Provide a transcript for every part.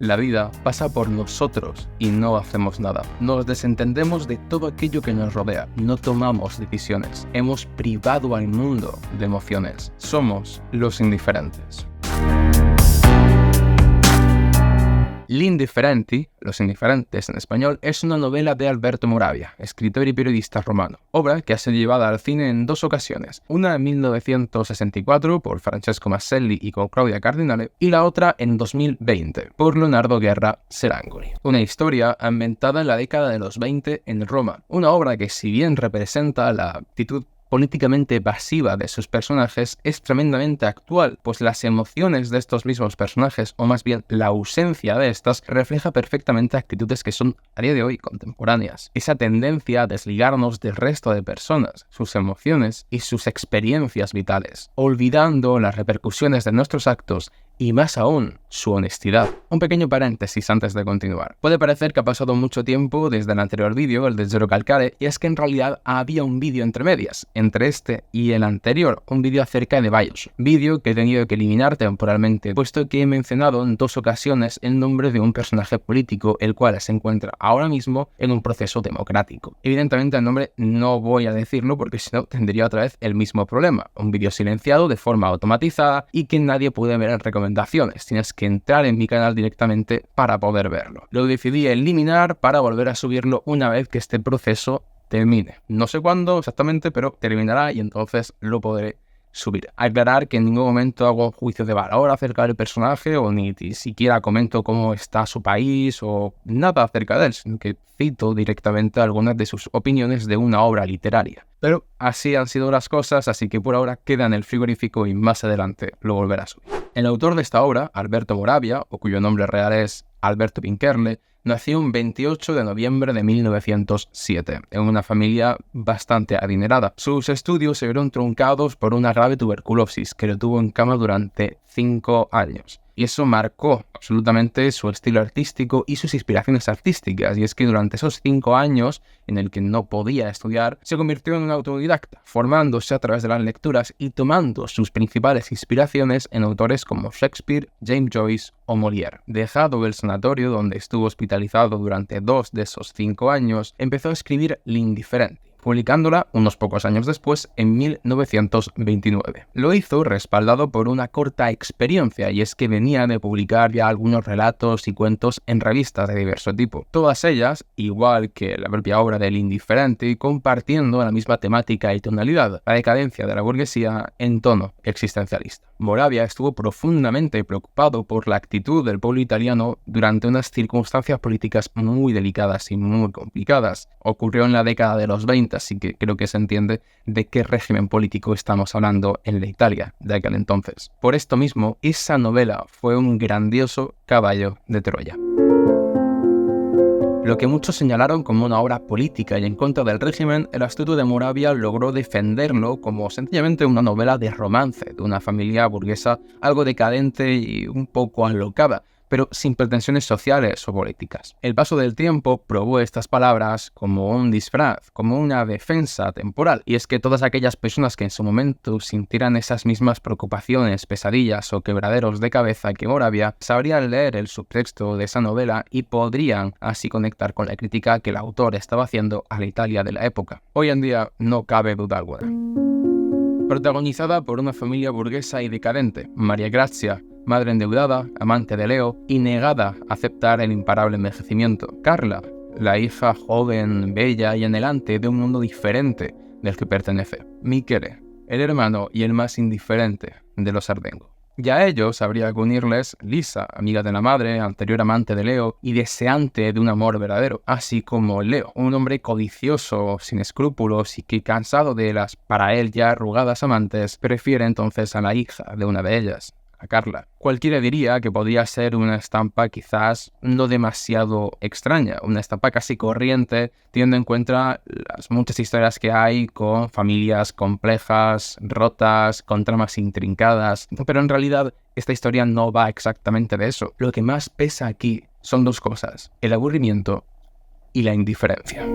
La vida pasa por nosotros y no hacemos nada. Nos desentendemos de todo aquello que nos rodea. No tomamos decisiones. Hemos privado al mundo de emociones. Somos los indiferentes. L'Indifferenti, Los Indiferentes en español, es una novela de Alberto Moravia, escritor y periodista romano, obra que ha sido llevada al cine en dos ocasiones, una en 1964 por Francesco Masselli y con Claudia Cardinale, y la otra en 2020 por Leonardo Guerra Serangoli. Una historia ambientada en la década de los 20 en Roma, una obra que, si bien representa la actitud políticamente pasiva de sus personajes, es tremendamente actual, pues las emociones de estos mismos personajes, o más bien la ausencia de estas, refleja perfectamente actitudes que son a día de hoy contemporáneas. Esa tendencia a desligarnos del resto de personas, sus emociones y sus experiencias vitales, olvidando las repercusiones de nuestros actos y más aún, su honestidad. Un pequeño paréntesis antes de continuar. Puede parecer que ha pasado mucho tiempo desde el anterior vídeo, el de Zero Calcare, y es que en realidad había un vídeo entre medias, entre este y el anterior, un vídeo acerca de BIOS. Vídeo que he tenido que eliminar temporalmente, puesto que he mencionado en dos ocasiones el nombre de un personaje político, el cual se encuentra ahora mismo en un proceso democrático. Evidentemente el nombre no voy a decirlo porque si no tendría otra vez el mismo problema. Un vídeo silenciado de forma automatizada y que nadie puede ver en recomendaciones. Tienes que entrar en mi canal directamente para poder verlo. Lo decidí eliminar para volver a subirlo una vez que este proceso termine. No sé cuándo exactamente, pero terminará y entonces lo podré subir. Aclarar que en ningún momento hago juicio de valor acerca del personaje o ni siquiera comento cómo está su país o nada acerca de él, sino que cito directamente algunas de sus opiniones de una obra literaria. Pero así han sido las cosas, así que por ahora queda en el frigorífico y más adelante lo volverá a subir. El autor de esta obra, Alberto Moravia, o cuyo nombre real es Alberto Pinkerle, nació un 28 de noviembre de 1907, en una familia bastante adinerada. Sus estudios se vieron truncados por una grave tuberculosis que lo tuvo en cama durante 5 años. Y eso marcó absolutamente su estilo artístico y sus inspiraciones artísticas. Y es que durante esos 5 años en el que no podía estudiar, se convirtió en un autodidacta, formándose a través de las lecturas y tomando sus principales inspiraciones en autores como Shakespeare, James Joyce o Molière. Dejado el sanatorio donde estuvo hospitalizado durante 2 de esos 5 años, empezó a escribir L'Indifferenti, publicándola unos pocos años después, en 1929. Lo hizo respaldado por una corta experiencia, y es que venía de publicar ya algunos relatos y cuentos en revistas de diverso tipo. Todas ellas, igual que la propia obra del Indifferenti, compartiendo la misma temática y tonalidad, la decadencia de la burguesía en tono existencialista. Moravia estuvo profundamente preocupado por la actitud del pueblo italiano durante unas circunstancias políticas muy delicadas y muy complicadas. Ocurrió en la década de los 20, así que creo que se entiende de qué régimen político estamos hablando en la Italia de aquel entonces. Por esto mismo, esa novela fue un grandioso caballo de Troya. Lo que muchos señalaron como una obra política y en contra del régimen, el astuto de Moravia logró defenderlo como sencillamente una novela de romance de una familia burguesa algo decadente y un poco alocada, pero sin pretensiones sociales o políticas. El paso del tiempo probó estas palabras como un disfraz, como una defensa temporal, y es que todas aquellas personas que en su momento sintieran esas mismas preocupaciones, pesadillas o quebraderos de cabeza que Moravia, sabrían leer el subtexto de esa novela y podrían así conectar con la crítica que el autor estaba haciendo a la Italia de la época. Hoy en día no cabe duda alguna. Protagonizada por una familia burguesa y decadente, María Grazia, madre endeudada, amante de Leo y negada a aceptar el imparable envejecimiento. Carla, la hija joven, bella y anhelante de un mundo diferente del que pertenece. Michele, el hermano y el más indiferente de los Ardengo. Y a ellos habría que unirles Lisa, amiga de la madre, anterior amante de Leo y deseante de un amor verdadero, así como Leo, un hombre codicioso, sin escrúpulos y que, cansado de las para él ya arrugadas amantes, prefiere entonces a la hija de una de ellas, a Carla. Cualquiera diría que podría ser una estampa quizás no demasiado extraña, una estampa casi corriente, teniendo en cuenta las muchas historias que hay con familias complejas, rotas, con tramas intrincadas, pero en realidad esta historia no va exactamente de eso. Lo que más pesa aquí son dos cosas: el aburrimiento y la indiferencia.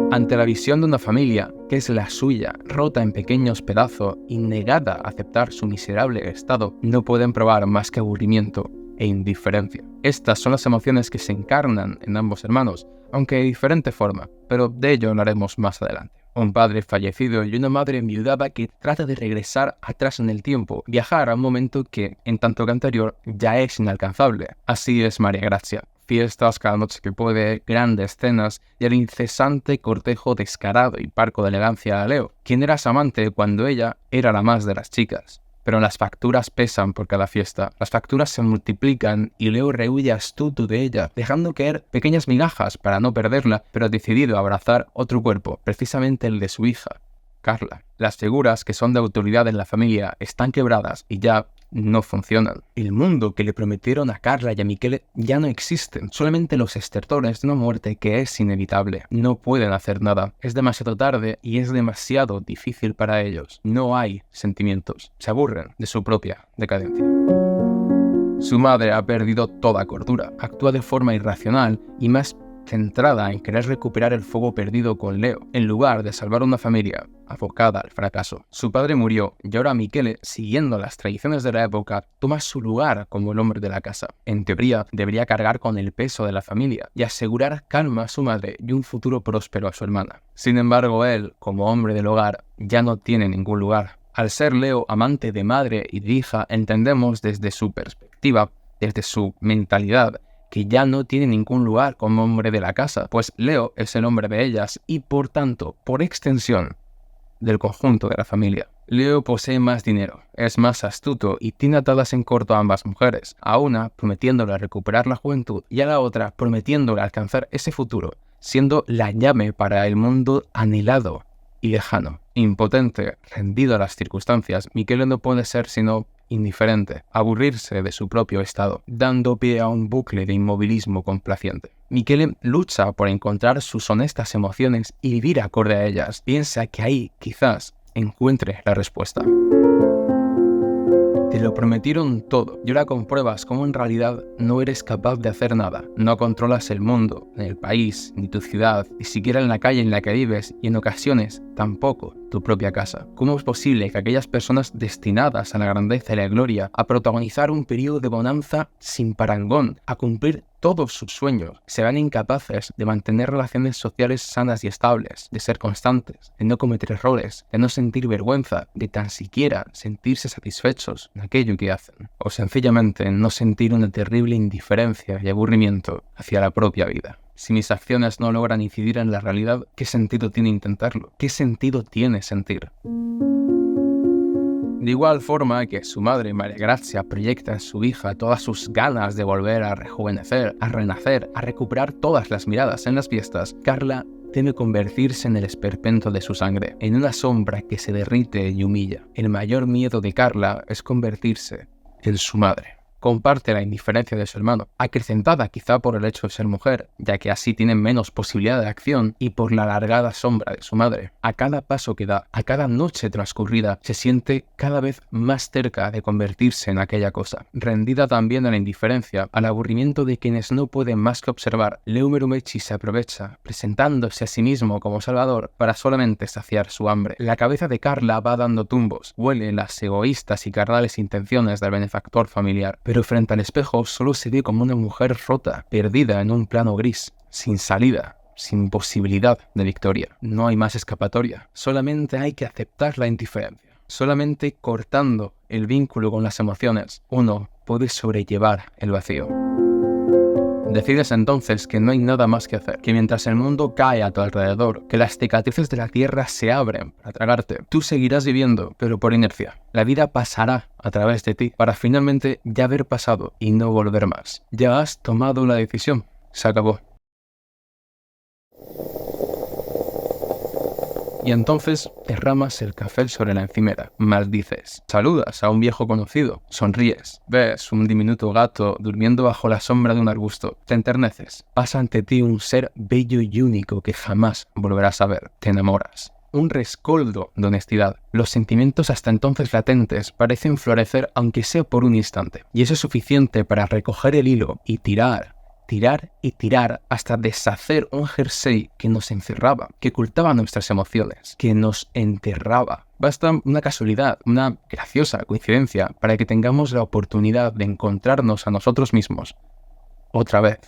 Ante la visión de una familia, que es la suya, rota en pequeños pedazos y negada a aceptar su miserable estado, no pueden probar más que aburrimiento e indiferencia. Estas son las emociones que se encarnan en ambos hermanos, aunque de diferente forma, pero de ello hablaremos más adelante. Un padre fallecido y una madre enviudada que trata de regresar atrás en el tiempo, viajar a un momento que, en tanto que anterior, ya es inalcanzable. Así es María Grazia. Fiestas cada noche que puede, grandes cenas y el incesante cortejo descarado y parco de elegancia a Leo, quien era su amante cuando ella era la más de las chicas. Pero las facturas pesan por cada fiesta, las facturas se multiplican y Leo rehuye astuto de ella, dejando caer pequeñas migajas para no perderla, pero decidido a abrazar otro cuerpo, precisamente el de su hija, Carla. Las figuras que son de autoridad en la familia están quebradas y ya no funcionan. El mundo que le prometieron a Carla y a Michele ya no existe. Solamente los estertores de una muerte que es inevitable. No pueden hacer nada. Es demasiado tarde y es demasiado difícil para ellos. No hay sentimientos. Se aburren de su propia decadencia. Su madre ha perdido toda cordura. Actúa de forma irracional y más centrada en querer recuperar el fuego perdido con Leo, en lugar de salvar una familia abocada al fracaso. Su padre murió y ahora Michele, siguiendo las tradiciones de la época, toma su lugar como el hombre de la casa. En teoría, debería cargar con el peso de la familia y asegurar calma a su madre y un futuro próspero a su hermana. Sin embargo, él, como hombre del hogar, ya no tiene ningún lugar. Al ser Leo amante de madre y de hija, entendemos desde su perspectiva, desde su mentalidad, que ya no tiene ningún lugar como hombre de la casa, pues Leo es el hombre de ellas y, por tanto, por extensión, del conjunto de la familia. Leo posee más dinero, es más astuto y tiene atadas en corto a ambas mujeres, a una prometiéndole recuperar la juventud y a la otra prometiéndole alcanzar ese futuro, siendo la llave para el mundo anhelado y lejano. Impotente, rendido a las circunstancias, Michele no puede ser sino indiferente, aburrirse de su propio estado, dando pie a un bucle de inmovilismo complaciente. Michele lucha por encontrar sus honestas emociones y vivir acorde a ellas. Piensa que ahí, quizás, encuentre la respuesta. Te lo prometieron todo y ahora compruebas cómo en realidad no eres capaz de hacer nada. No controlas el mundo, ni el país, ni tu ciudad, ni siquiera en la calle en la que vives y en ocasiones tampoco tu propia casa. ¿Cómo es posible que aquellas personas destinadas a la grandeza y la gloria, a protagonizar un periodo de bonanza sin parangón, a cumplir todos sus sueños, se vean incapaces de mantener relaciones sociales sanas y estables, de ser constantes, de no cometer errores, de no sentir vergüenza, de tan siquiera sentirse satisfechos en aquello que hacen, o sencillamente no sentir una terrible indiferencia y aburrimiento hacia la propia vida? Si mis acciones no logran incidir en la realidad, ¿qué sentido tiene intentarlo? ¿Qué sentido tiene sentir? De igual forma que su madre, María Grazia, proyecta en su hija todas sus ganas de volver a rejuvenecer, a renacer, a recuperar todas las miradas en las fiestas, Carla teme convertirse en el esperpento de su sangre, en una sombra que se derrite y humilla. El mayor miedo de Carla es convertirse en su madre. Comparte la indiferencia de su hermano, acrecentada quizá por el hecho de ser mujer, ya que así tiene menos posibilidad de acción, y por la alargada sombra de su madre. A cada paso que da, a cada noche transcurrida, se siente cada vez más cerca de convertirse en aquella cosa. Rendida también a la indiferencia, al aburrimiento de quienes no pueden más que observar, Leo Merumechi se aprovecha, presentándose a sí mismo como salvador para solamente saciar su hambre. La cabeza de Carla va dando tumbos, huele las egoístas y carnales intenciones del benefactor familiar, pero frente al espejo solo se ve como una mujer rota, perdida en un plano gris, sin salida, sin posibilidad de victoria. No hay más escapatoria, solamente hay que aceptar la indiferencia. Solamente cortando el vínculo con las emociones, uno puede sobrellevar el vacío. Decides entonces que no hay nada más que hacer, que mientras el mundo cae a tu alrededor, que las cicatrices de la tierra se abren para tragarte, tú seguirás viviendo, pero por inercia. La vida pasará a través de ti para finalmente ya haber pasado y no volver más. Ya has tomado la decisión, se acabó. Y entonces derramas el café sobre la encimera, maldices, saludas a un viejo conocido, sonríes, ves un diminuto gato durmiendo bajo la sombra de un arbusto, te enterneces, pasa ante ti un ser bello y único que jamás volverás a ver, te enamoras. Un rescoldo de honestidad. Los sentimientos hasta entonces latentes parecen florecer aunque sea por un instante, y eso es suficiente para recoger el hilo y tirar y tirar hasta deshacer un jersey que nos encerraba, que ocultaba nuestras emociones, que nos enterraba Basta una casualidad, una graciosa coincidencia para que tengamos la oportunidad de encontrarnos a nosotros mismos otra vez.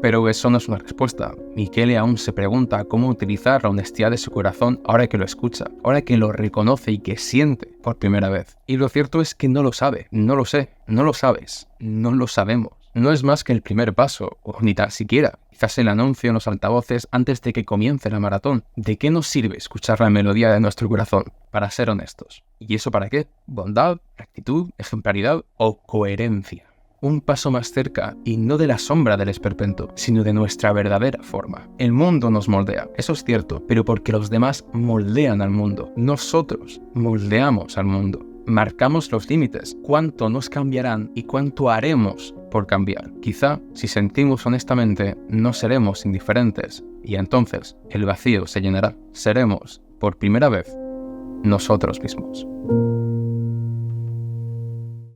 Pero eso no es una respuesta. Michele aún se pregunta cómo utilizar la honestidad de su corazón ahora que lo escucha, ahora que lo reconoce y que siente por primera vez. Y lo cierto es que no lo sabe, no lo sé, no lo sabes, no lo sabemos. No es más que el primer paso, o ni tan siquiera. Quizás el anuncio en los altavoces antes de que comience la maratón. ¿De qué nos sirve escuchar la melodía de nuestro corazón? Para ser honestos. ¿Y eso para qué? ¿Bondad, rectitud, ejemplaridad o coherencia? Un paso más cerca, y no de la sombra del esperpento, sino de nuestra verdadera forma. El mundo nos moldea, eso es cierto, pero porque los demás moldean al mundo. Nosotros moldeamos al mundo. Marcamos los límites, cuánto nos cambiarán y cuánto haremos por cambiar. Quizá, si sentimos honestamente, no seremos indiferentes, y entonces el vacío se llenará. Seremos, por primera vez, nosotros mismos.